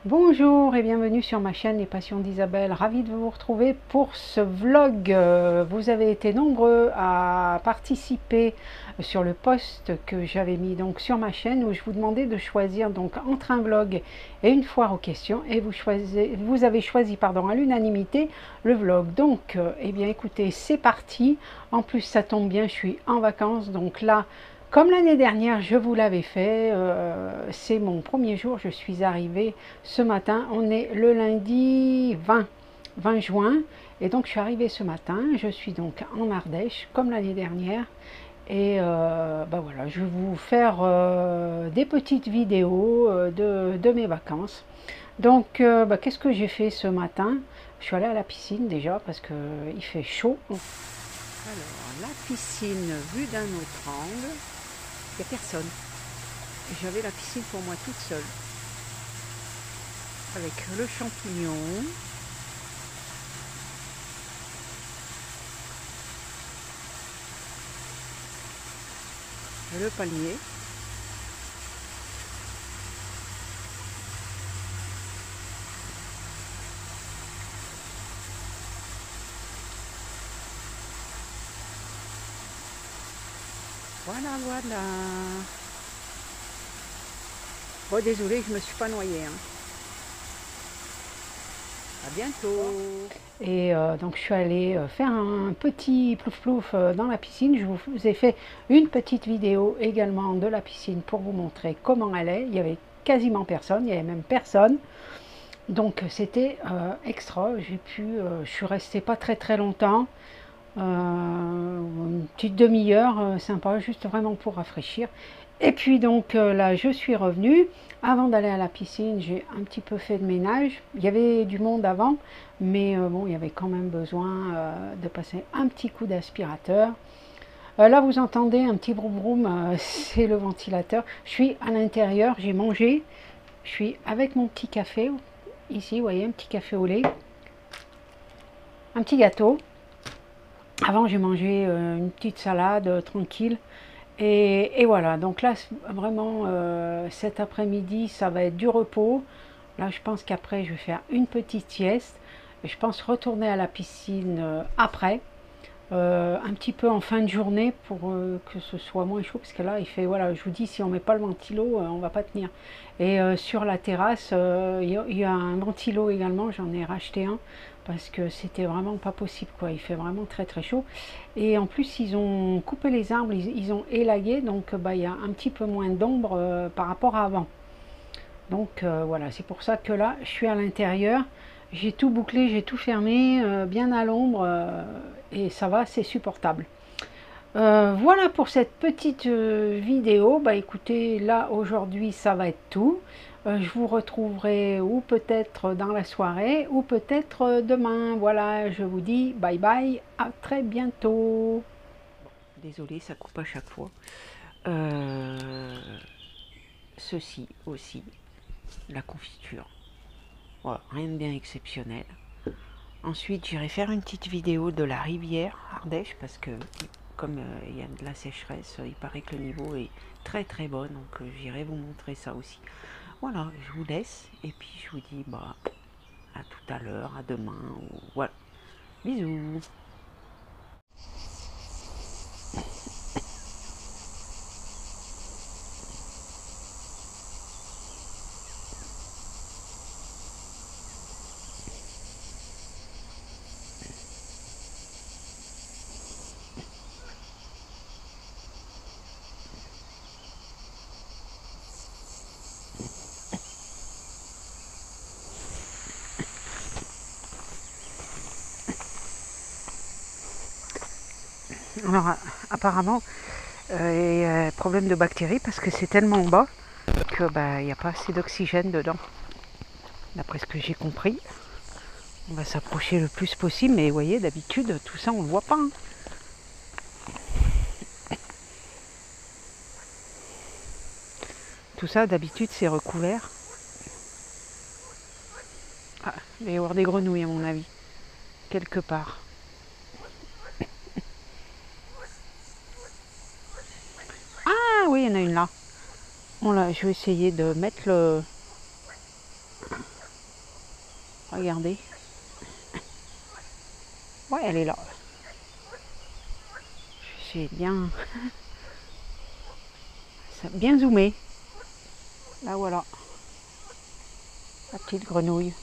Bonjour et bienvenue sur ma chaîne Les Passions d'Isabelle, ravie de vous retrouver pour ce vlog. Vous avez été nombreux à participer sur le post que j'avais mis donc sur ma chaîne où je vous demandais de choisir donc entre un vlog et une foire aux questions et vous avez choisi à l'unanimité le vlog. Donc eh bien écoutez, c'est parti. En plus ça tombe bien, je suis en vacances donc là, comme l'année dernière, je vous l'avais fait, c'est mon premier jour, je suis arrivée ce matin, on est le lundi 20 juin, et donc je suis arrivée ce matin, je suis donc en Ardèche, comme l'année dernière, et voilà, je vais vous faire des petites vidéos de mes vacances. Donc, qu'est-ce que j'ai fait ce matin? Je suis allée à la piscine déjà, parce qu'il fait chaud. Alors, la piscine vue d'un autre angle, il n'y a personne. J'avais la piscine pour moi toute seule. Avec le champignon. Le palmier. Voilà. Bon, désolé, je me suis pas noyée. À bientôt. Et donc je suis allée faire un petit plouf-plouf dans la piscine. Je vous ai fait une petite vidéo également de la piscine pour vous montrer comment elle est. Il y avait quasiment personne, il y avait même personne. Donc c'était extra. Je suis restée pas très longtemps. Une petite demi-heure, sympa, juste vraiment pour rafraîchir. Et puis donc là, je suis revenue. Avant d'aller à la piscine, j'ai un petit peu fait de ménage. Il y avait du monde avant, mais bon, il y avait quand même besoin de passer un petit coup d'aspirateur. Là, vous entendez un petit broum broum, c'est le ventilateur. Je suis à l'intérieur, j'ai mangé. Je suis avec mon petit café. Ici, vous voyez, un petit café au lait. Un petit gâteau. Avant, j'ai mangé une petite salade tranquille. Et voilà, donc là, vraiment, cet après-midi, ça va être du repos. Là, je pense qu'après, je vais faire une petite sieste. Je pense retourner à la piscine après, un petit peu en fin de journée pour que ce soit moins chaud. Parce que là, il fait, voilà, je vous dis, si on ne met pas le ventilo, on ne va pas tenir. Et sur la terrasse, il y a un ventilo également, j'en ai racheté un. Parce que c'était vraiment pas possible, quoi. Il fait vraiment très chaud. Et en plus, ils ont coupé les arbres, ils ont élagué, donc il y a un petit peu moins d'ombre par rapport à avant. Donc voilà, c'est pour ça que là, je suis à l'intérieur. J'ai tout bouclé, j'ai tout fermé, bien à l'ombre, et ça va, c'est supportable. Voilà pour cette petite vidéo. Bah écoutez, là aujourd'hui ça va être tout. Je vous retrouverai ou peut-être dans la soirée ou peut-être demain. Voilà, je vous dis bye bye, à très bientôt. Désolée, ça coupe à chaque fois. Ceci aussi, la confiture. Voilà, rien de bien exceptionnel. Ensuite, j'irai faire une petite vidéo de la rivière Ardèche parce que comme il y a de la sécheresse, il paraît que le niveau est très bon, donc j'irai vous montrer ça aussi. Voilà, je vous laisse et puis je vous dis bah à tout à l'heure, à demain, ou voilà. Bisous. Alors apparemment il y a problème de bactéries parce que c'est tellement bas que il n'y a pas assez d'oxygène dedans. D'après ce que j'ai compris. On va s'approcher le plus possible, mais vous voyez, d'habitude, tout ça, on ne le voit pas. Hein. Tout ça, d'habitude, c'est recouvert. Ah, il va y avoir des grenouilles, à mon avis. Quelque part. Ah oui, il y en a une là. Bon, là, je vais essayer de mettre le... Regardez. Ouais, elle est là. J'ai bien zoomé. Là, voilà. La petite grenouille.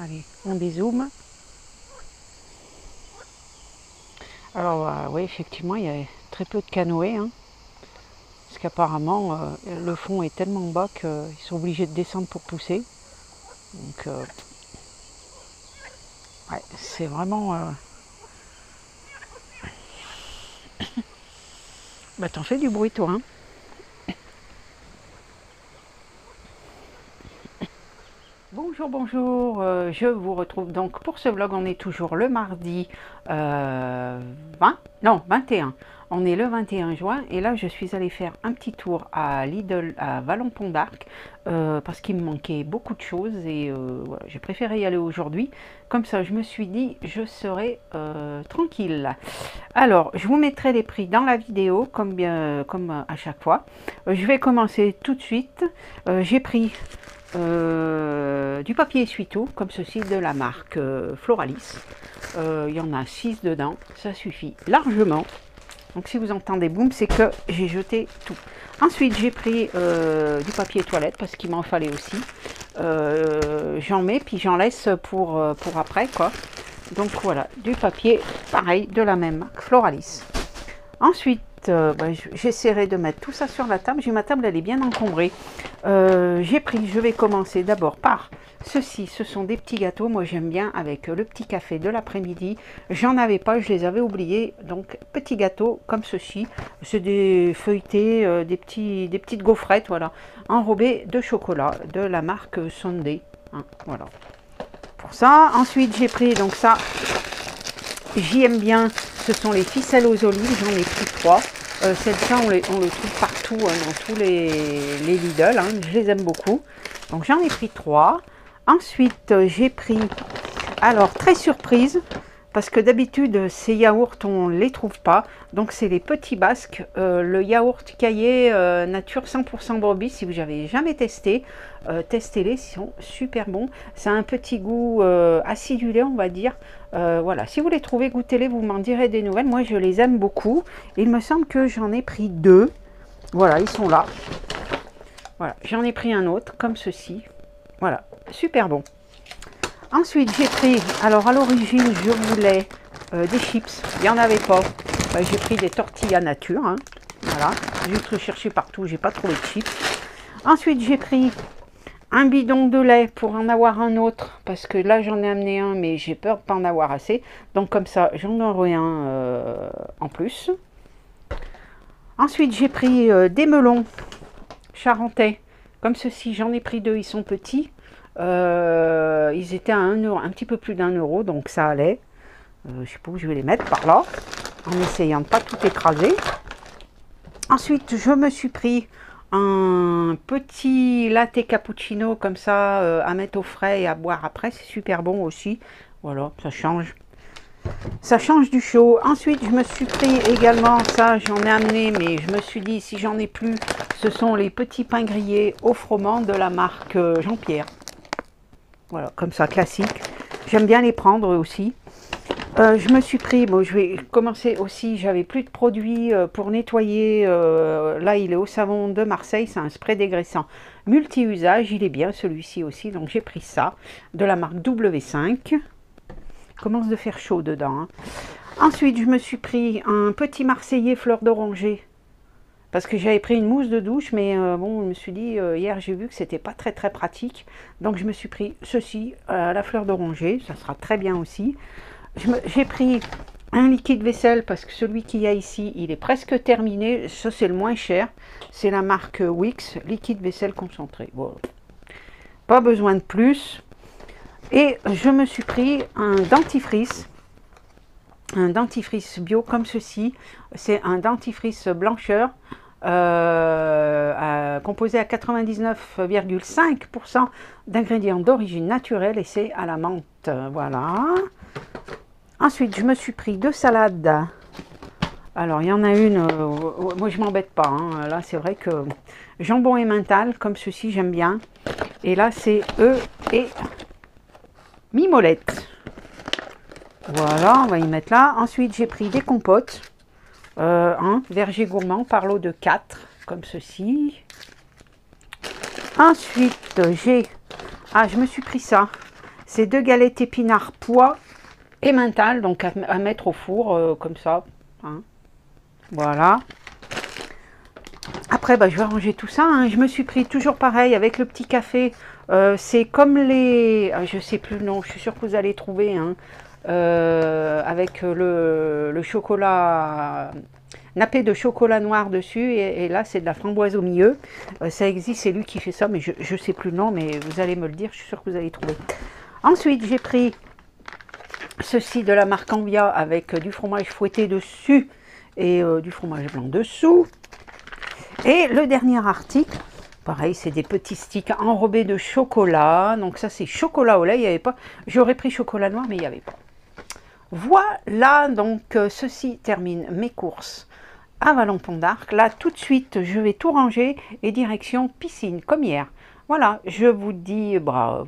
Allez, on dézoome. Alors, oui, effectivement, il y a très peu de canoës. Hein, parce qu'apparemment, le fond est tellement bas qu'ils sont obligés de descendre pour pousser. Donc, ouais, c'est vraiment... Bah, t'en fais du bruit, toi, hein. Bonjour, bonjour, je vous retrouve donc pour ce vlog. On est toujours le mardi 21. On est le 21 juin et là je suis allée faire un petit tour à Lidl à Vallon-Pont d'Arc parce qu'il me manquait beaucoup de choses et voilà, j'ai préféré y aller aujourd'hui. Comme ça, je me suis dit, je serai tranquille. Alors, je vous mettrai les prix dans la vidéo comme à chaque fois. Je vais commencer tout de suite. J'ai pris du papier essuie-tout comme ceci de la marque Floralis. Il y en a 6 dedans, ça suffit largement. Donc si vous entendez boum, c'est que j'ai jeté tout. Ensuite j'ai pris du papier toilette parce qu'il m'en fallait aussi. J'en mets puis j'en laisse pour après quoi. Donc voilà, du papier pareil de la même marque Floralis. Ensuite j'essaierai de mettre tout ça sur la table. Ma table elle est bien encombrée. Je vais commencer d'abord par ceci. Ce sont des petits gâteaux. Moi j'aime bien avec le petit café de l'après-midi. J'en avais pas, je les avais oubliés. Donc petits gâteaux comme ceci. C'est des feuilletés, des petites gaufrettes, voilà, enrobées de chocolat de la marque Sunday. Hein, voilà. Pour ça. Ensuite j'ai pris donc ça. J'y aime bien. Ce sont les ficelles aux olives, j'en ai pris 3. Celles-là, on le trouve partout dans tous les Lidl, hein. Je les aime beaucoup. Donc j'en ai pris 3. Ensuite, j'ai pris, alors très surprise, parce que d'habitude, ces yaourts, on ne les trouve pas. Donc c'est les petits basques, le yaourt caillé nature 100% brebis. Si vous n'avez jamais testé, testez-les, ils sont super bons. Ça a un petit goût acidulé, on va dire. Voilà, si vous les trouvez, goûtez-les, vous m'en direz des nouvelles. Moi, je les aime beaucoup. Il me semble que j'en ai pris 2. Voilà, ils sont là. Voilà, j'en ai pris un autre, comme ceci. Voilà, super bon. Ensuite, j'ai pris, alors à l'origine, je voulais des chips. Il n'y en avait pas. J'ai pris des tortillas nature. Hein. Voilà, j'ai juste recherché partout, j'ai pas trouvé de chips. Ensuite, j'ai pris un bidon de lait pour en avoir un autre, parce que là j'en ai amené un, mais j'ai peur de ne pas en avoir assez. Donc comme ça, j'en aurai un en plus. Ensuite, j'ai pris des melons charentais, comme ceci. J'en ai pris 2, ils sont petits. Ils étaient à 1 euro, un petit peu plus d'1 euro, donc ça allait. Je ne sais pas où je vais les mettre, par là, en essayant de ne pas tout écraser. Ensuite, je me suis pris un petit latte cappuccino comme ça à mettre au frais et à boire après, c'est super bon aussi. Voilà, ça change du chaud. Ensuite je me suis pris également, ça j'en ai amené, mais je me suis dit si j'en ai plus, ce sont les petits pains grillés au froment de la marque Jean-Pierre. Voilà, comme ça, classique. J'aime bien les prendre aussi. Je me suis pris, bon, je vais commencer aussi, j'avais plus de produits pour nettoyer, là il est au savon de Marseille, c'est un spray dégraissant multi-usage, il est bien celui-ci aussi, donc j'ai pris ça, de la marque W5, il commence de faire chaud dedans. Hein. Ensuite je me suis pris un petit Marseillais fleur d'oranger, parce que j'avais pris une mousse de douche, mais bon, je me suis dit, hier j'ai vu que c'était pas très pratique, donc je me suis pris ceci, à la fleur d'oranger, ça sera très bien aussi. J'ai pris un liquide vaisselle parce que celui qu'il y a ici, il est presque terminé. Ça, c'est le moins cher. C'est la marque Wix, liquide vaisselle concentré. Voilà. Pas besoin de plus. Et je me suis pris un dentifrice bio comme ceci. C'est un dentifrice blancheur composé à 99,5% d'ingrédients d'origine naturelle et c'est à la menthe. Voilà. Ensuite, je me suis pris 2 salades Alors, il y en a une, moi je m'embête pas, hein. Là, c'est vrai que jambon emmental, comme ceci, j'aime bien. Et là, c'est œufs et mimolette. Voilà, on va y mettre là. Ensuite, j'ai pris des compotes. Verger gourmand par lot de 4, comme ceci. Ensuite, j'ai... Ah, je me suis pris ça. C'est 2 galettes épinards pois et mental, donc à mettre au four, comme ça. Hein. Voilà. Après, bah, je vais ranger tout ça. Hein. Je me suis pris toujours pareil avec le petit café. C'est comme les... je sais plus le nom, je suis sûre que vous allez trouver. Hein. Avec le chocolat nappé de chocolat noir dessus. Et là, c'est de la framboise au milieu. Ça existe, c'est lui qui fait ça, mais je ne sais plus le nom, mais vous allez me le dire, je suis sûre que vous allez trouver. Ensuite, j'ai pris ceci de la marque Envia avec du fromage fouetté dessus et du fromage blanc dessous. Et le dernier article, pareil, c'est des petits sticks enrobés de chocolat. Donc ça, c'est chocolat au lait. Il n'y avait pas. J'aurais pris chocolat noir, mais il n'y avait pas. Voilà, donc ceci termine mes courses à Vallon-Pont d'Arc. Là, tout de suite, je vais tout ranger et direction piscine, comme hier. Voilà, je vous dis bah,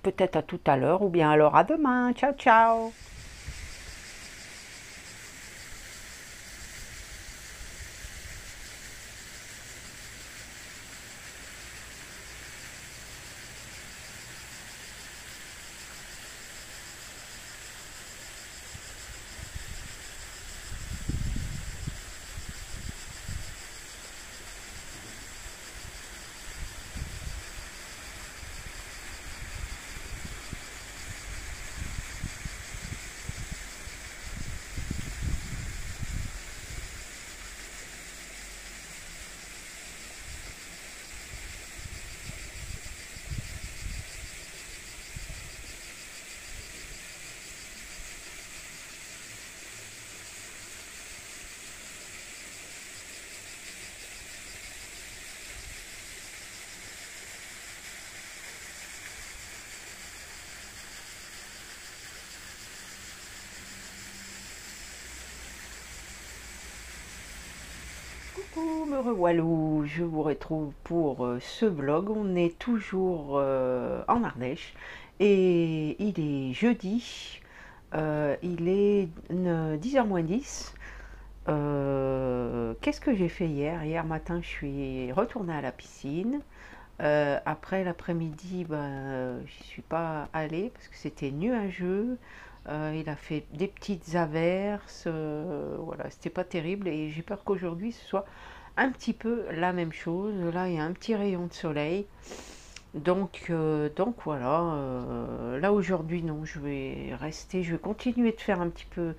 peut-être à tout à l'heure ou bien alors à demain. Ciao, ciao. Coucou me rewalou, je vous retrouve pour ce vlog. On est toujours en Ardèche et il est jeudi, il est 10h moins 10. Qu'est-ce que j'ai fait hier? Hier matin, je suis retournée à la piscine. Après l'après-midi, ben, j'y suis pas allée parce que c'était nuageux. Il a fait des petites averses, voilà, c'était pas terrible et j'ai peur qu'aujourd'hui ce soit un petit peu la même chose. Là, il y a un petit rayon de soleil. Donc voilà, là aujourd'hui, non, je vais rester, je vais continuer de faire un petit peu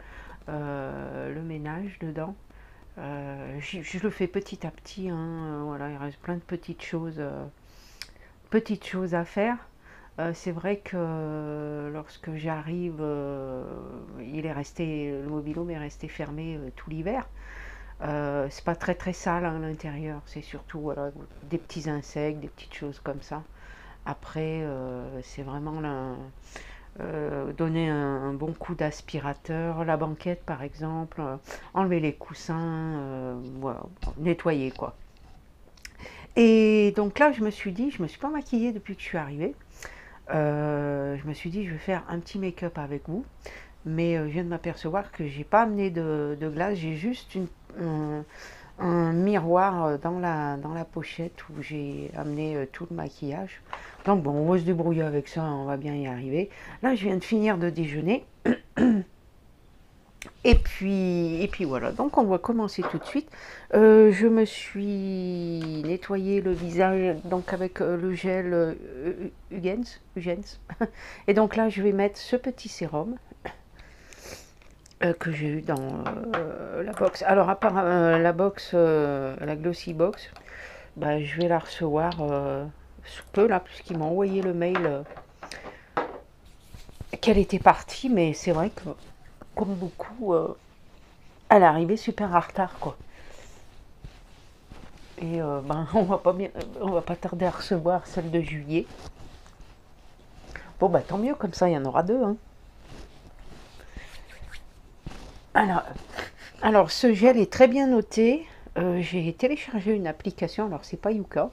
le ménage dedans. Je le fais petit à petit, hein, voilà, il reste plein de petites choses à faire. C'est vrai que lorsque j'arrive, le mobil-home est resté fermé tout l'hiver. C'est pas très très sale hein, à l'intérieur, c'est surtout voilà, des petits insectes, des petites choses comme ça. Après, c'est vraiment donner un bon coup d'aspirateur, la banquette par exemple, enlever les coussins, voilà, nettoyer quoi. Et donc là, je me suis dit, je me suis pas maquillée depuis que je suis arrivée. Je me suis dit, je vais faire un petit make-up avec vous. Mais je viens de m'apercevoir que j'ai pas amené de glace, j'ai juste un miroir dans la pochette où j'ai amené tout le maquillage. Donc bon, on va se débrouiller avec ça, on va bien y arriver. Là, je viens de finir de déjeuner. Et puis voilà, donc on va commencer tout de suite. Je me suis nettoyé le visage donc avec le gel Hugens. Et donc là, je vais mettre ce petit sérum que j'ai eu dans la box. Alors à part la box, la Glossy Box, bah, je vais la recevoir sous peu là, puisqu'ils m'ont envoyé le mail qu'elle était partie, mais c'est vrai que comme beaucoup, elle est arrivée super en retard quoi. Et ben, on va pas tarder à recevoir celle de juillet. Bon bah tant mieux, comme ça il y en aura deux. Hein. Alors, Alors, ce gel est très bien noté. J'ai téléchargé une application, alors c'est pas Yuka,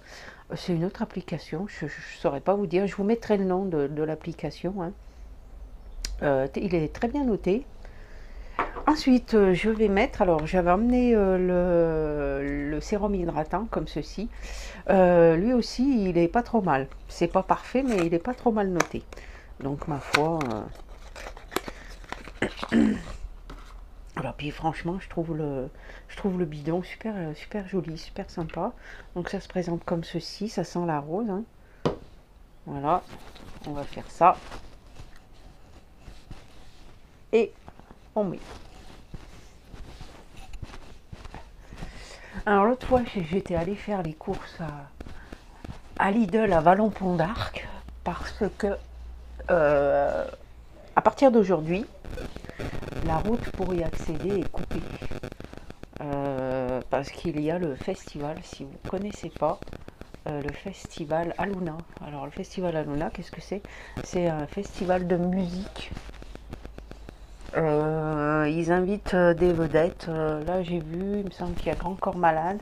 c'est une autre application, je ne saurais pas vous dire, je vous mettrai le nom de l'application, hein. Il est très bien noté. Ensuite, je vais mettre, alors j'avais emmené le sérum hydratant comme ceci. Lui aussi, il est pas trop mal. C'est pas parfait, mais il est pas trop mal noté. Donc, ma foi. Alors, puis franchement, je trouve le bidon super, super joli, super sympa. Donc, ça se présente comme ceci. Ça sent la rose, hein. Voilà, on va faire ça. Et on met. Alors l'autre fois, j'étais allée faire les courses à Lidl à Vallon-Pont d'Arc parce que à partir d'aujourd'hui, la route pour y accéder est coupée. Parce qu'il y a le festival, si vous ne connaissez pas, le festival Aluna. Alors le festival Aluna, qu'est-ce que c'est? C'est un festival de musique. Ils invitent des vedettes. Là j'ai vu, il me semble qu'il y a Grand Corps Malade.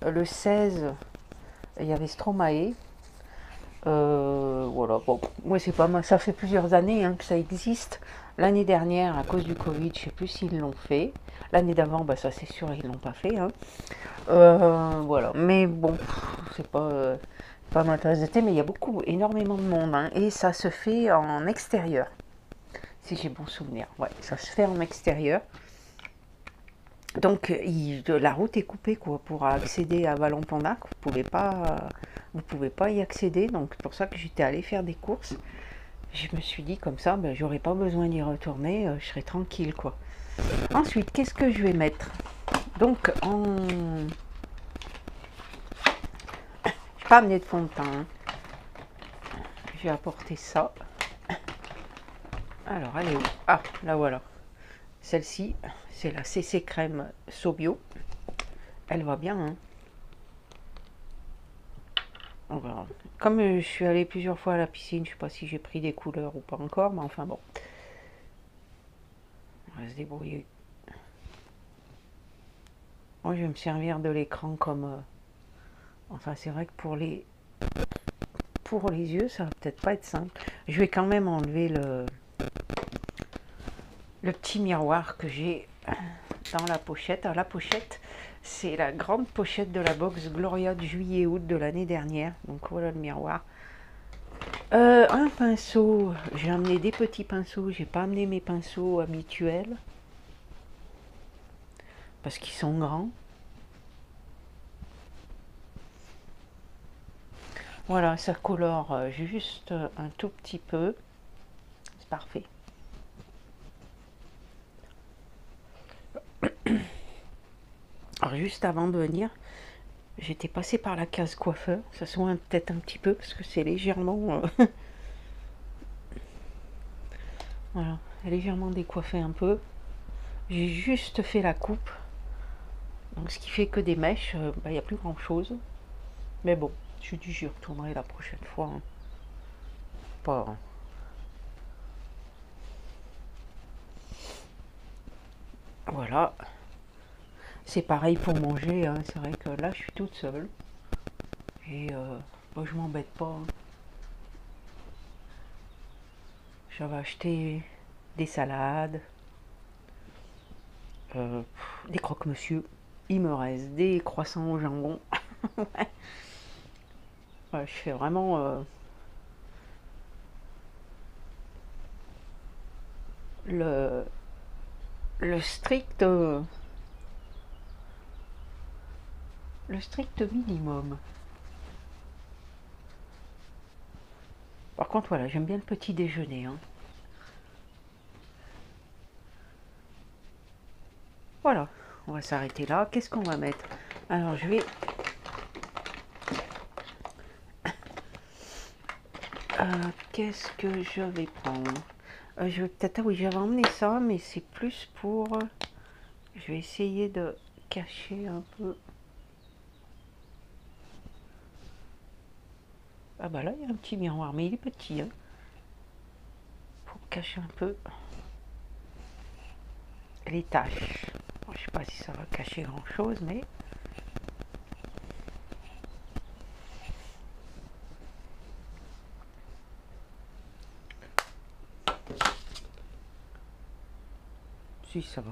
Le 16, il y avait Stromae. Voilà, bon, moi c'est pas mal, ça fait plusieurs années hein, que ça existe. L'année dernière, à cause du Covid, je sais plus s'ils l'ont fait. L'année d'avant, bah ça c'est sûr, ils l'ont pas fait, hein. Voilà, mais bon, c'est pas ma tasse de thé, mais il y a énormément de monde, hein, et ça se fait en extérieur, si j'ai bon souvenir. Ouais, ça se fait en extérieur. Donc la route est coupée quoi pour accéder à Vallon-Pont-d'Arc. Vous pouvez pas y accéder. Donc c'est pour ça que j'étais allée faire des courses. Je me suis dit comme ça, ben, j'aurais pas besoin d'y retourner, je serai tranquille quoi. Ensuite, qu'est-ce que je vais mettre? Donc j'ai pas amené de fond de teint, hein. Je vais apporter ça. Alors elle est où? Ah, là voilà. Celle-ci, c'est la CC Crème Sobio. Elle va bien, hein. Comme je suis allée plusieurs fois à la piscine, je sais pas si j'ai pris des couleurs ou pas encore, mais enfin bon. On va se débrouiller. Moi, je vais me servir de l'écran comme... enfin, c'est vrai que pour les yeux, ça va peut-être pas être simple. Je vais quand même enlever le petit miroir que j'ai dans la pochette. Alors, la pochette, c'est la grande pochette de la box Gloria de juillet-août de l'année dernière. Donc, voilà le miroir. Un pinceau, j'ai amené des petits pinceaux, j'ai pas amené mes pinceaux habituels parce qu'ils sont grands. Voilà, ça colore juste un tout petit peu, c'est parfait. Alors juste avant de venir, j'étais passée par la case coiffeur, ça se voit peut-être un petit peu parce que c'est légèrement voilà, légèrement décoiffé un peu. J'ai juste fait la coupe, donc ce qui fait que des mèches, il n'y a plus grand chose. Mais bon, je dis j'y retournerai la prochaine fois, hein. Pas. Voilà. C'est pareil pour manger, hein. C'est vrai que là je suis toute seule. Et moi je m'embête pas, hein. J'avais acheté des salades, des croque-monsieur. Il me reste des croissants au jambon. Ouais, je fais vraiment le, strict minimum. Par contre, voilà, j'aime bien le petit déjeuner, hein. Voilà, on va s'arrêter là. Qu'est-ce qu'on va mettre? Alors, je vais... qu'est-ce que je vais prendre? Je vais peut-être... Ah oui, j'avais emmené ça, mais c'est plus pour... je vais essayer de cacher un peu... Ah bah là, il y a un petit miroir, mais il est petit, hein. Pour cacher un peu les taches. Je sais pas si ça va cacher grand chose, mais si ça va.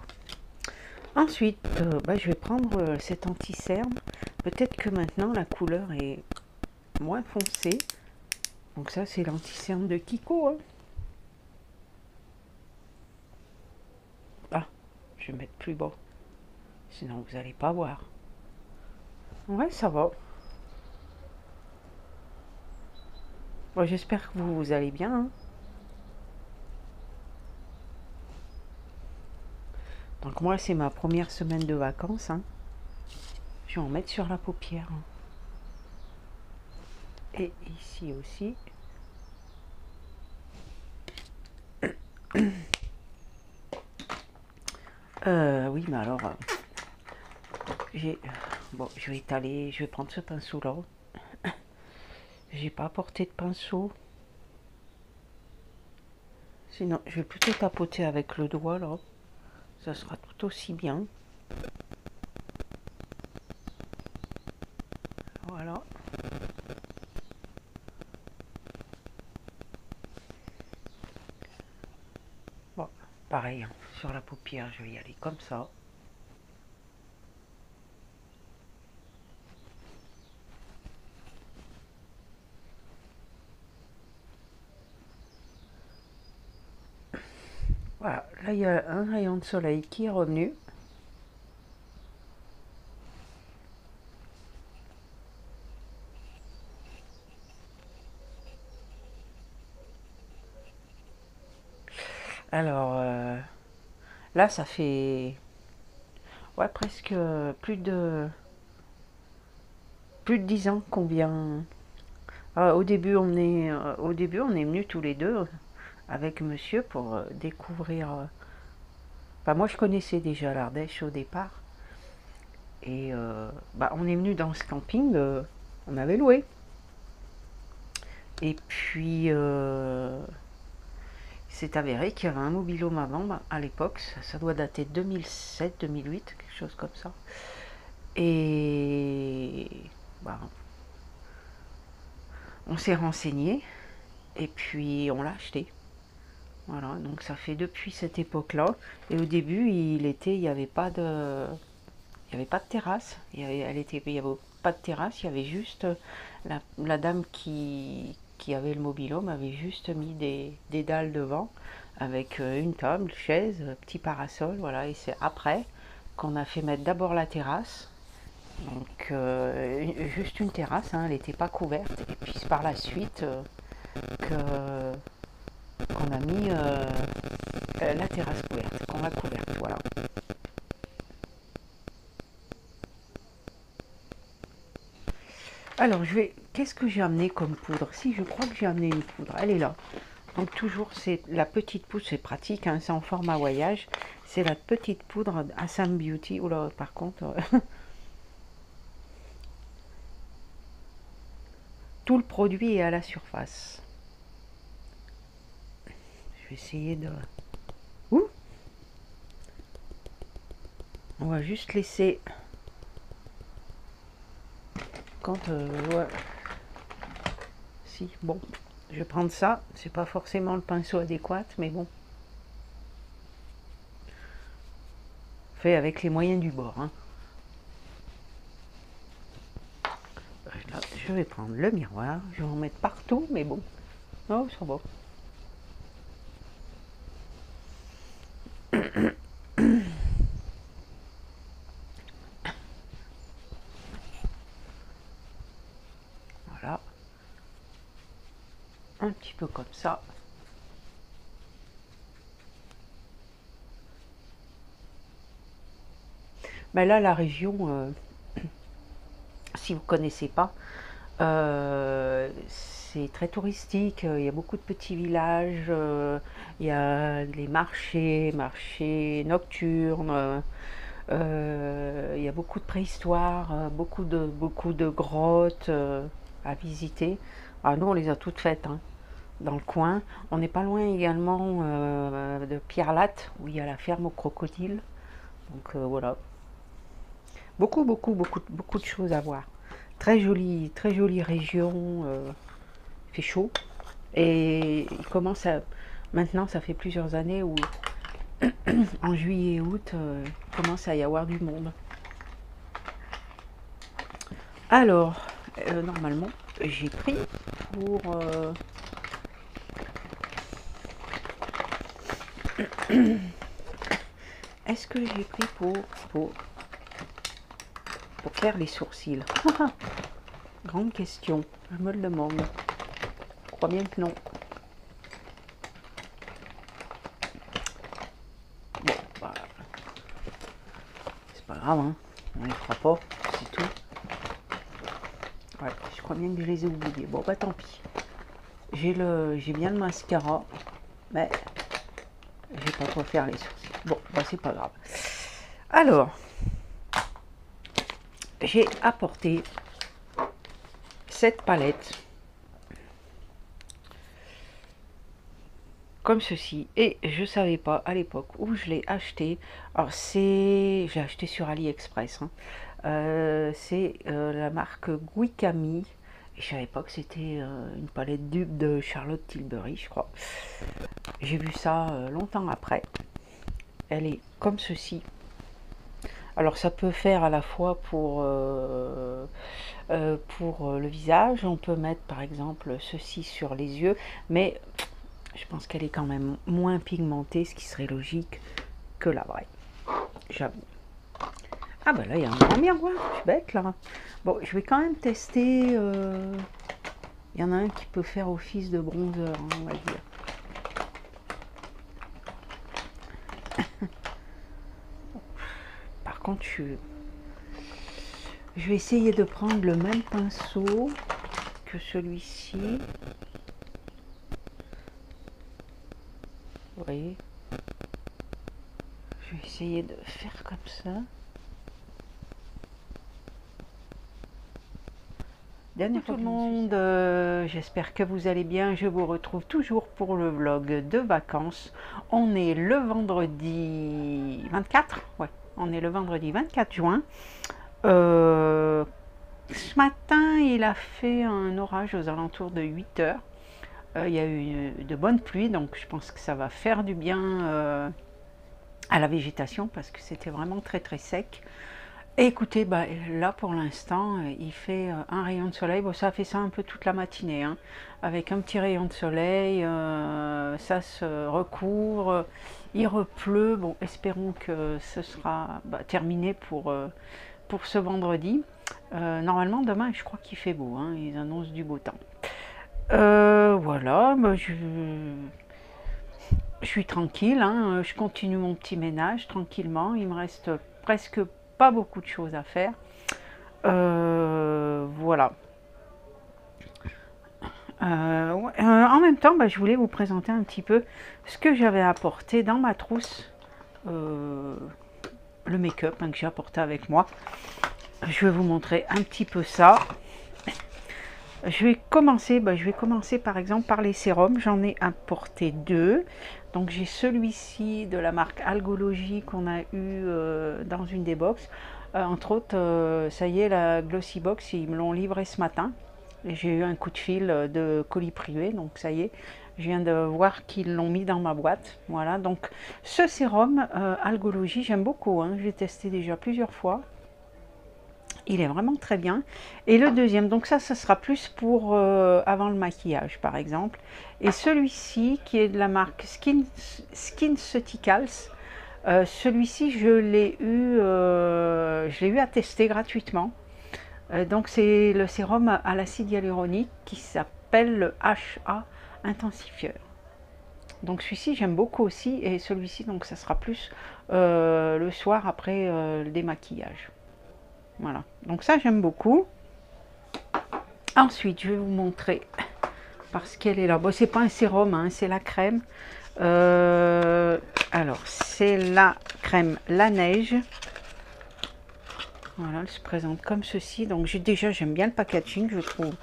Ensuite, je vais prendre cet anti-cerne. Peut-être que maintenant la couleur est moins foncée. Donc ça, c'est l'anti-cerne de Kiko. Hein. Ah, je vais mettre plus bas. Sinon, vous n'allez pas voir. Ouais, ça va. Bon, j'espère que vous allez bien. Hein. Donc moi, c'est ma première semaine de vacances. Hein. Je vais en mettre sur la paupière. Hein. Et ici aussi. Oui, mais alors, bon, je vais étaler, je vais prendre ce pinceau là. J'ai pas apporté de pinceau. Sinon, je vais plutôt tapoter avec le doigt là. Ça sera tout aussi bien. Voilà. Bon, pareil, hein, sur la paupière, je vais y aller comme ça. Voilà, là il y a un rayon de soleil qui est revenu. Alors, là ça fait ouais, presque plus de 10 ans qu'on vient. Au début on est venus tous les deux avec monsieur pour découvrir. Enfin, moi je connaissais déjà l'Ardèche au départ. Et on est venu dans ce camping, on avait loué. Et puis c'est avéré qu'il y avait un mobil-home avant, à l'époque, ça doit dater de 2007, 2008, quelque chose comme ça. Et on s'est renseigné et puis on l'a acheté. Voilà, donc ça fait depuis cette époque-là. Et au début, il n'y avait pas de terrasse. Il y avait pas de terrasse. Il y avait juste la dame qui avait le mobil-home avait juste mis des dalles devant avec une table, chaise, petit parasol. Voilà, et c'est après qu'on a fait mettre d'abord la terrasse. Donc juste une terrasse, hein, elle n'était pas couverte. Et puis c'est par la suite qu'on a mis la terrasse couverte, qu'on a couverte, voilà. Alors qu'est-ce que j'ai amené comme poudre? Si, je crois que j'ai amené une poudre, elle est là. Donc toujours, c'est la petite poudre, c'est pratique, hein, c'est en format voyage. C'est la petite poudre Assam Beauty. Oula, par contre, tout le produit est à la surface. Je vais essayer de... Ouh, on va juste laisser... Quand... ouais. Si, bon. Je vais prendre ça. C'est pas forcément le pinceau adéquat, mais bon. Fait avec les moyens du bord. Hein. Là, je vais prendre le miroir. Je vais en mettre partout, mais bon. Oh, ça va. Voilà. Un petit peu comme ça. Ben là, la région, si vous ne connaissez pas, c'est très touristique. Il y a beaucoup de petits villages, il y a les marchés nocturnes, il y a beaucoup de préhistoire, beaucoup de grottes à visiter. Alors nous, on les a toutes faites hein, dans le coin. On n'est pas loin également de Pierre Latte, où il y a la ferme aux crocodiles. Donc voilà. beaucoup de choses à voir. Très jolie région, il fait chaud. Et il commence à... Maintenant, ça fait plusieurs années où en juillet et août, il commence à y avoir du monde. Alors, normalement, j'ai pris pour... Est-ce que j'ai pris pour faire les sourcils? Grande question, je me le demande. Je crois bien que non. Bon, bah, c'est pas grave, hein. On les fera pas, c'est tout. Ouais, je crois bien que je les ai oubliés. Bon, bah tant pis. J'ai bien le mascara, mais j'ai pas quoi faire les sourcils. Bon, bah c'est pas grave. Alors, j'ai apporté cette palette comme ceci, et je savais pas à l'époque où je l'ai acheté. Alors j'ai acheté sur AliExpress, hein. C'est la marque Guicami, et je savais pas que c'était une palette dupe de Charlotte Tilbury, je crois. J'ai vu ça longtemps après. Elle est comme ceci. Alors ça peut faire à la fois pour le visage, on peut mettre par exemple ceci sur les yeux, mais je pense qu'elle est quand même moins pigmentée, ce qui serait logique que la vraie, j'avoue. Ah bah là il y a un grand miroir, je suis bête là. Bon, je vais quand même tester, il y en a un qui peut faire office de bronzer, hein, on va dire. Par contre, je vais essayer de prendre le même pinceau que celui-ci. Vous voyez? Je vais essayer de faire comme ça. Dernière fois tout le monde, j'espère que vous allez bien. Je vous retrouve toujours pour le vlog de vacances. On est le vendredi 24, ouais, on est le vendredi 24 juin. Ce matin, il a fait un orage aux alentours de 8 heures. Il y a eu de bonnes pluies, donc je pense que ça va faire du bien à la végétation parce que c'était vraiment très sec. Et écoutez, bah, là pour l'instant, il fait un rayon de soleil. Bon, ça a fait ça un peu toute la matinée, hein, avec un petit rayon de soleil, ça se recouvre, il repleut. Bon, espérons que ce sera terminé pour ce vendredi. Normalement, demain, je crois qu'il fait beau, hein, ils annoncent du beau temps. Voilà, bah, je suis tranquille, hein, je continue mon petit ménage tranquillement. Il me reste presque pas beaucoup de choses à faire. Voilà. En même temps, bah, je voulais vous présenter un petit peu ce que j'avais apporté dans ma trousse, le make-up, hein, que j'ai apporté avec moi. Je vais vous montrer un petit peu ça. Je vais commencer par exemple par les sérums. J'en ai apporté deux. Donc j'ai celui-ci de la marque Algologie qu'on a eu dans une des box. Entre autres, ça y est, la Glossy Box, ils me l'ont livré ce matin. J'ai eu un coup de fil de colis privé, donc ça y est, je viens de voir qu'ils l'ont mis dans ma boîte. Voilà, donc ce sérum Algologie, j'aime beaucoup, hein, j'ai testé déjà plusieurs fois. Il est vraiment très bien. Et le deuxième, donc ça sera plus pour avant le maquillage par exemple. Et celui-ci qui est de la marque SkinCeuticals, celui-ci je l'ai eu à tester gratuitement. Donc c'est le sérum à l'acide hyaluronique qui s'appelle le HA Intensifieur. Donc celui-ci j'aime beaucoup aussi, et celui-ci donc ça sera plus le soir après le démaquillage. Voilà, donc ça j'aime beaucoup. Ensuite je vais vous montrer, parce qu'elle est là, bon c'est pas un sérum, hein, c'est la crème. Alors c'est la crème La Neige. Voilà, elle se présente comme ceci. Donc j'aime bien le packaging, je trouve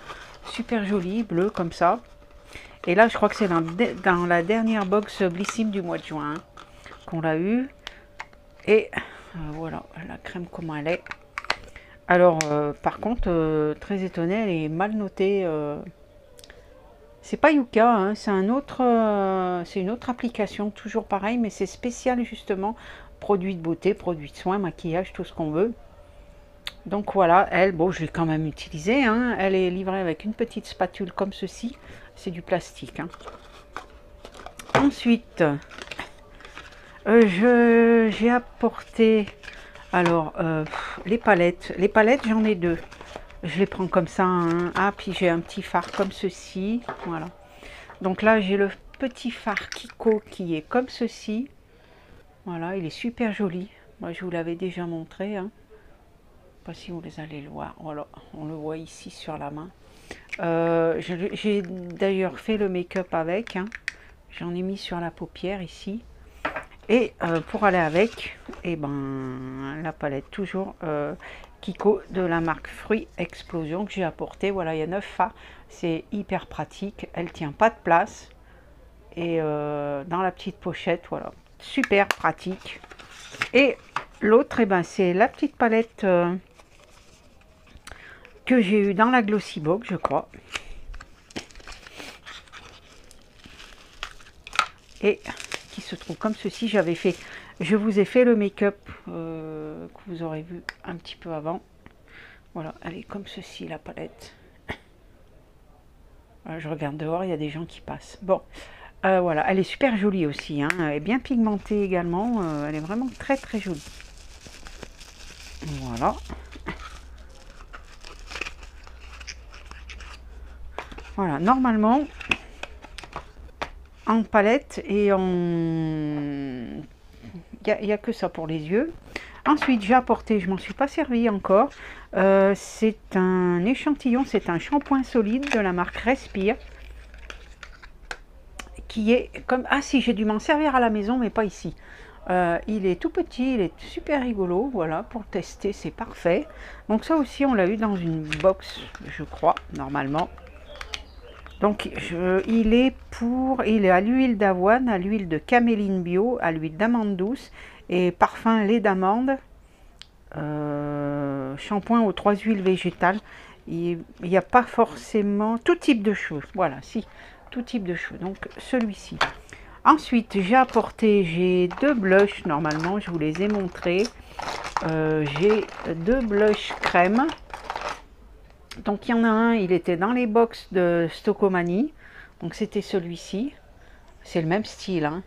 super joli, bleu comme ça. Et là je crois que c'est dans la dernière box Blissim du mois de juin, hein, qu'on l'a eu. Et voilà la crème comment elle est. Alors, par contre, très étonnée, elle est mal notée. C'est pas Yuka, hein, c'est une autre application, toujours pareil, mais c'est spécial justement, produits de beauté, produits de soins, maquillage, tout ce qu'on veut. Donc voilà, elle, bon, je l'ai quand même utilisée, hein, elle est livrée avec une petite spatule comme ceci, c'est du plastique. Hein. Ensuite, j'ai apporté, alors, les palettes. Les palettes, j'en ai deux. Je les prends comme ça. Hein. Ah, puis j'ai un petit fard comme ceci. Voilà. Donc là, j'ai le petit fard Kiko qui est comme ceci. Voilà, il est super joli. Moi, je vous l'avais déjà montré. Hein. Je ne sais pas si vous les allez le voir. Voilà, on le voit ici sur la main. J'ai d'ailleurs fait le make-up avec. Hein. J'en ai mis sur la paupière ici. Et pour aller avec, et ben, la palette toujours Kiko de la marque Fruits Explosion que j'ai apporté. Voilà, il y a 9 fards. C'est hyper pratique. Elle tient pas de place. Et dans la petite pochette, voilà. Super pratique. Et l'autre, et ben, c'est la petite palette que j'ai eue dans la Glossy Box, je crois. Et qui se trouve comme ceci. Je vous ai fait le make-up que vous aurez vu un petit peu avant. Voilà, elle est comme ceci, la palette. Voilà, je regarde dehors, il y a des gens qui passent. Bon, voilà, elle est super jolie aussi. Hein, elle est bien pigmentée également. Elle est vraiment très très jolie. Voilà. Voilà, normalement, en palette et en... Il n'y a que ça pour les yeux. Ensuite, j'ai apporté, je m'en suis pas servi encore, c'est un échantillon, c'est un shampoing solide de la marque Respire, qui est comme... Ah si, j'ai dû m'en servir à la maison, mais pas ici. Il est tout petit, il est super rigolo, voilà, pour tester, c'est parfait. Donc ça aussi, on l'a eu dans une box, je crois, normalement. Donc, il est à l'huile d'avoine, à l'huile de caméline bio, à l'huile d'amande douce et parfum lait d'amande, shampoing aux 3 huiles végétales. Il n'y a pas forcément tout type de cheveux. Voilà, si, tout type de cheveux. Donc, celui-ci. Ensuite, j'ai 2 blushs, normalement, je vous les ai montrés. J'ai 2 blushs crème. Donc il y en a un, il était dans les box de Stocomanie. Donc c'était celui-ci. C'est le même style. Hein.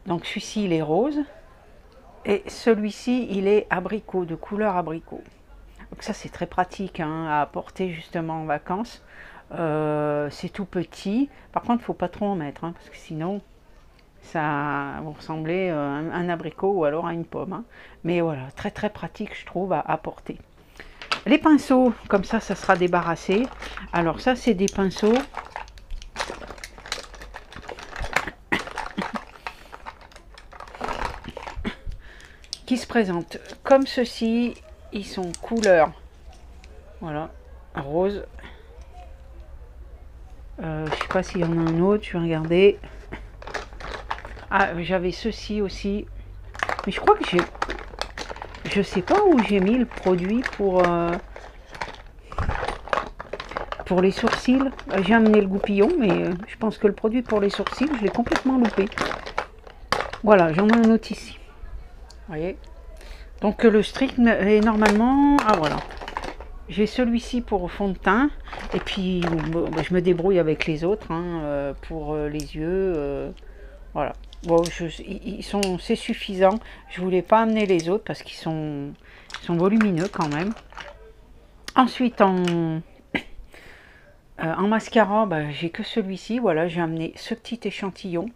Donc celui-ci, il est rose. Et celui-ci, il est abricot, de couleur abricot. Donc ça, c'est très pratique hein, à apporter justement en vacances. C'est tout petit. Par contre, il ne faut pas trop en mettre. Hein, parce que sinon, ça va ressembler à un abricot ou alors à une pomme. Hein. Mais voilà, très très pratique, je trouve, à apporter. Les pinceaux, comme ça sera débarrassé. Alors ça, c'est des pinceaux qui se présentent comme ceci. Ils sont couleur, voilà, rose. Je sais pas s'il y en a un autre, je vais regarder. Ah, j'avais ceci aussi. Mais je crois que je sais pas où j'ai mis le produit pour les sourcils. J'ai amené le goupillon, mais je pense que le produit pour les sourcils, je l'ai complètement loupé. Voilà, j'en ai un autre ici. Vous voyez. Donc le strict est normalement... Ah voilà. J'ai celui-ci pour fond de teint. Et puis je me débrouille avec les autres hein, pour les yeux. Voilà. Bon, c'est suffisant. Je voulais pas amener les autres parce qu'ils sont volumineux quand même. Ensuite en mascara, bah, j'ai que celui-ci. Voilà, j'ai amené ce petit échantillon.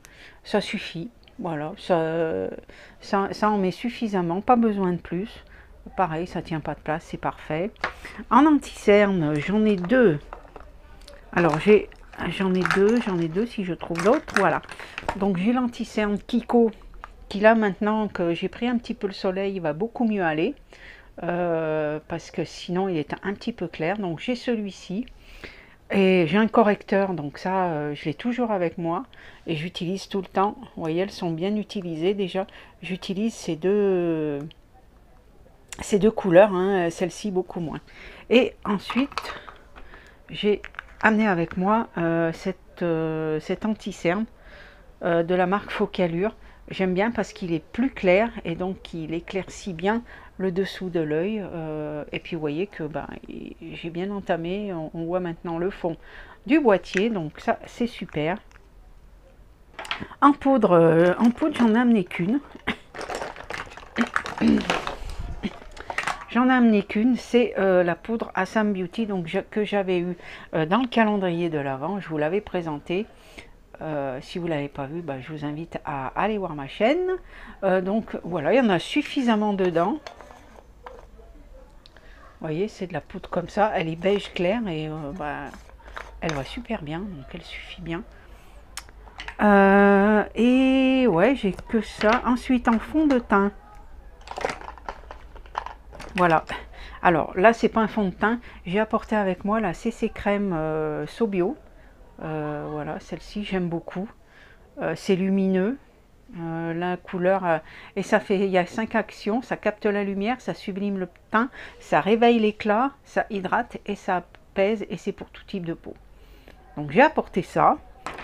Ça suffit. Voilà, ça en met suffisamment. Pas besoin de plus. Pareil, ça tient pas de place, c'est parfait. En anti-cerne, j'en ai deux. Alors, j'en ai deux si je trouve l'autre. Voilà. Donc, j'ai l'anti-cerne Kiko, qui là, maintenant que j'ai pris un petit peu le soleil, il va beaucoup mieux aller. Parce que sinon, il est un petit peu clair. Donc, j'ai celui-ci. Et j'ai un correcteur, donc ça, je l'ai toujours avec moi. Et j'utilise tout le temps. Vous voyez, elles sont bien utilisées déjà. J'utilise ces deux ces deux couleurs, hein, celle-ci beaucoup moins. Et ensuite, j'ai amené avec moi cet anti-cerne de la marque Focalure. J'aime bien parce qu'il est plus clair et donc il éclaircit bien le dessous de l'œil. Et puis vous voyez que j'ai bien entamé, on voit maintenant le fond du boîtier, donc ça c'est super. En poudre, j'en ai amené qu'une. J'en ai amené qu'une, c'est la poudre Assam Beauty donc, que j'avais eu dans le calendrier de l'Avent. Je vous l'avais présenté. Si vous ne l'avez pas vu, je vous invite à aller voir ma chaîne. Donc voilà, il y en a suffisamment dedans. Vous voyez, c'est de la poudre comme ça. Elle est beige clair et elle va super bien. Donc elle suffit bien. Et ouais, j'ai que ça. Ensuite, en fond de teint. Voilà. Alors là, c'est pas un fond de teint. J'ai apporté avec moi la CC Crème Sobio. Voilà, celle-ci, j'aime beaucoup. C'est lumineux. La couleur, et ça fait, il y a 5 actions, ça capte la lumière, ça sublime le teint, ça réveille l'éclat, ça hydrate et ça pèse, et c'est pour tout type de peau. Donc j'ai apporté ça,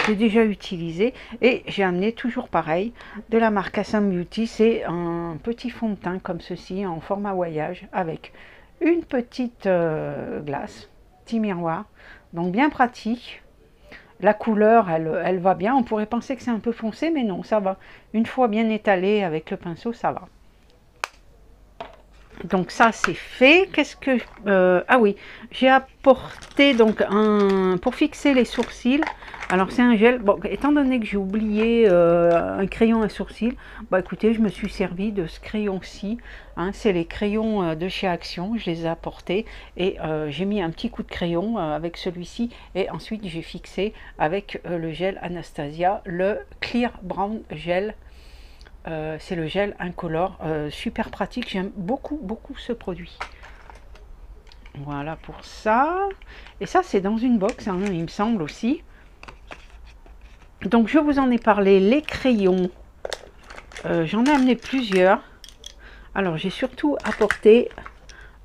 j'ai déjà utilisé, et j'ai amené toujours pareil, de la marque Assam Beauty, c'est un petit fond de teint comme ceci, en format voyage, avec une petite glace, petit miroir, donc bien pratique. La couleur, elle va bien. On pourrait penser que c'est un peu foncé, mais non, ça va. Une fois bien étalé avec le pinceau, ça va. Donc ça, c'est fait. Qu'est-ce que... ah oui, j'ai apporté donc pour fixer les sourcils. Alors c'est un gel. Bon, étant donné que j'ai oublié un crayon à sourcils, écoutez, je me suis servi de ce crayon-ci. Hein, c'est les crayons de chez Action. Je les ai apportés et j'ai mis un petit coup de crayon avec celui-ci. Et ensuite, j'ai fixé avec le gel Anastasia, le Clear Brown Gel. C'est le gel incolore, super pratique, j'aime beaucoup ce produit. Voilà pour ça. Et ça c'est dans une box, hein, il me semble aussi. Donc je vous en ai parlé, les crayons, j'en ai amené plusieurs. Alors j'ai surtout apporté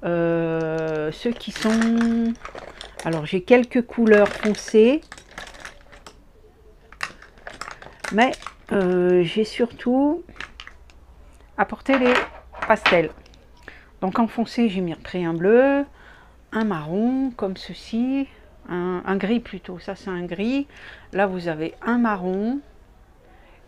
ceux qui sont... Alors j'ai quelques couleurs foncées, mais j'ai surtout apporté les pastels. Donc en foncé, j'ai mis repris un bleu, un marron comme ceci, un gris plutôt, ça c'est un gris. Là vous avez un marron.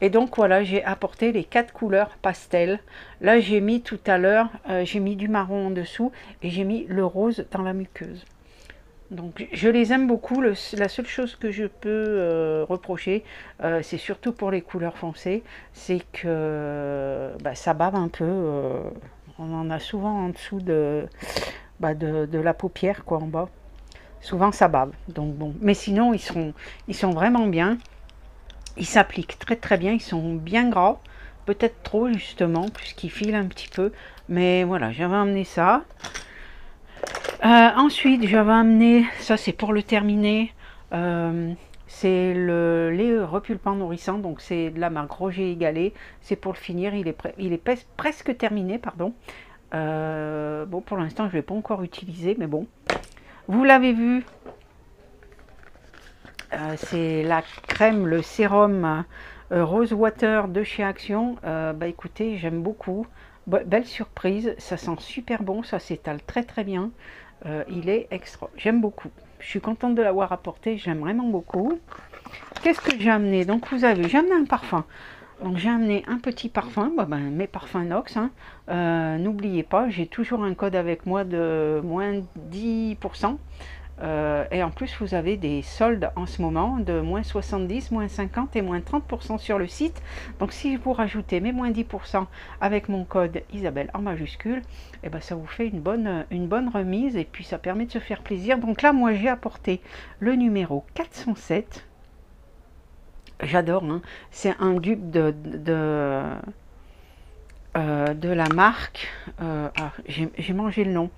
Et donc voilà, j'ai apporté les 4 couleurs pastel. Là j'ai mis tout à l'heure, j'ai mis du marron en dessous et j'ai mis le rose dans la muqueuse. Donc je les aime beaucoup. La seule chose que je peux reprocher, c'est surtout pour les couleurs foncées, c'est que ça bave un peu. On en a souvent en dessous de la paupière, quoi, en bas. Souvent ça bave. Donc bon, mais sinon ils sont vraiment bien. Ils s'appliquent très bien. Ils sont bien gras, peut-être trop justement, puisqu'ils filent un petit peu. Mais voilà, j'avais amené ça. Ensuite, j'avais amené, ça c'est pour le terminer, c'est le lait repulpant nourrissant, donc c'est de la marque Roger Égalé, c'est pour le finir, il est presque terminé, pardon. Bon, pour l'instant, je ne l'ai pas encore utilisé, mais bon. Vous l'avez vu, c'est la crème, le sérum Rose Water de chez Action. Écoutez, j'aime beaucoup. Belle surprise, ça sent super bon, ça s'étale très bien. Il est extra, j'aime beaucoup. Je suis contente de l'avoir apporté, j'aime vraiment beaucoup. Qu'est-ce que j'ai amené? Donc vous avez, j'ai amené un parfum. Donc j'ai amené un petit parfum, mes parfums Nox. Hein. N'oubliez pas, j'ai toujours un code avec moi de moins 10%. Et en plus vous avez des soldes en ce moment de moins 70, moins 50 et moins 30% sur le site. Donc si vous rajoutez mes moins 10% avec mon code Isabelle en majuscule, et ça vous fait une bonne remise et puis ça permet de se faire plaisir. Donc là moi j'ai apporté le numéro 407. J'adore, hein. C'est un dupe de la marque, j'ai mangé le nom.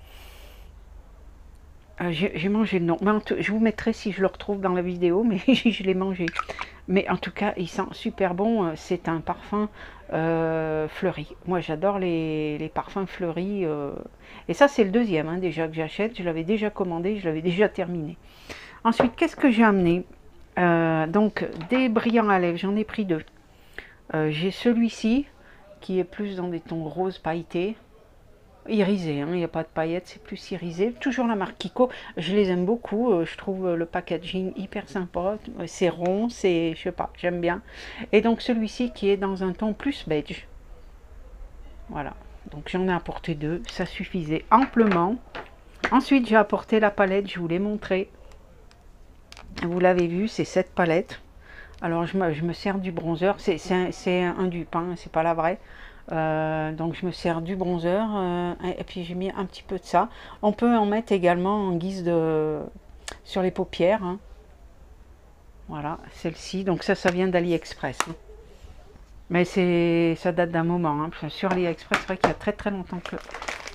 J'ai mangé le nom. Mais je vous mettrai si je le retrouve dans la vidéo, mais je l'ai mangé. Mais en tout cas, il sent super bon. C'est un parfum fleuri. Moi, j'adore les parfums fleuris. Et ça, c'est le deuxième hein, déjà que j'achète. Je l'avais déjà commandé, je l'avais déjà terminé. Ensuite, qu'est-ce que j'ai amené? Donc, des brillants à lèvres, j'en ai pris deux. J'ai celui-ci, qui est plus dans des tons roses pailletés. Irisé, hein, il n'y a pas de paillettes, c'est plus irisé. Toujours la marque Kiko, je les aime beaucoup. Je trouve le packaging hyper sympa. C'est rond, c'est, je sais pas, j'aime bien. Et donc celui-ci qui est dans un ton plus beige. Voilà, donc j'en ai apporté deux, ça suffisait amplement. Ensuite, j'ai apporté la palette, je vous l'ai montré. Vous l'avez vu, c'est cette palette. Alors, je me sers du bronzer. C'est un dupe, hein, c'est pas la vraie. Donc, je me sers du bronzer. Et puis, j'ai mis un petit peu de ça. On peut en mettre également en guise de... sur les paupières. Hein. Voilà, celle-ci. Donc, ça vient d'AliExpress. Hein. Mais ça date d'un moment. Hein. Sur AliExpress, c'est vrai qu'il y a très très longtemps que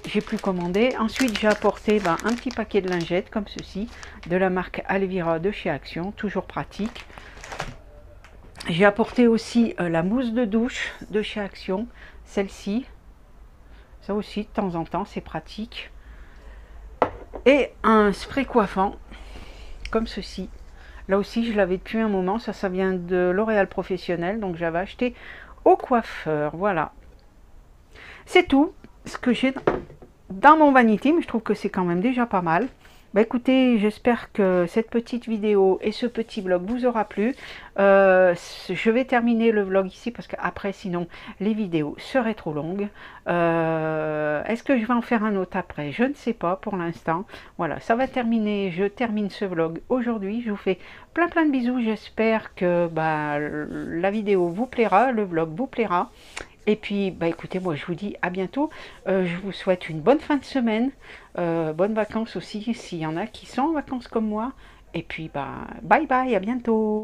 j'ai plus commandé. Ensuite, j'ai apporté un petit paquet de lingettes comme ceci, de la marque Alvira de chez Action, toujours pratique. J'ai apporté aussi la mousse de douche de chez Action, celle-ci. Ça aussi, de temps en temps, c'est pratique. Et un spray coiffant, comme ceci. Là aussi, je l'avais depuis un moment. Ça vient de L'Oréal Professionnel. Donc, j'avais acheté au coiffeur. Voilà. C'est tout ce que j'ai dans mon vanity, mais je trouve que c'est quand même déjà pas mal. Bah écoutez, j'espère que cette petite vidéo et ce petit vlog vous aura plu. Je vais terminer le vlog ici parce qu'après sinon les vidéos seraient trop longues. Est-ce que je vais en faire un autre après? Je ne sais pas pour l'instant. Voilà, ça va terminer. Je termine ce vlog aujourd'hui. Je vous fais plein de bisous. J'espère que la vidéo vous plaira, le vlog vous plaira. Et puis, écoutez, moi je vous dis à bientôt. Je vous souhaite une bonne fin de semaine, bonnes vacances aussi, s'il y en a qui sont en vacances comme moi. Et puis, bye bye, à bientôt.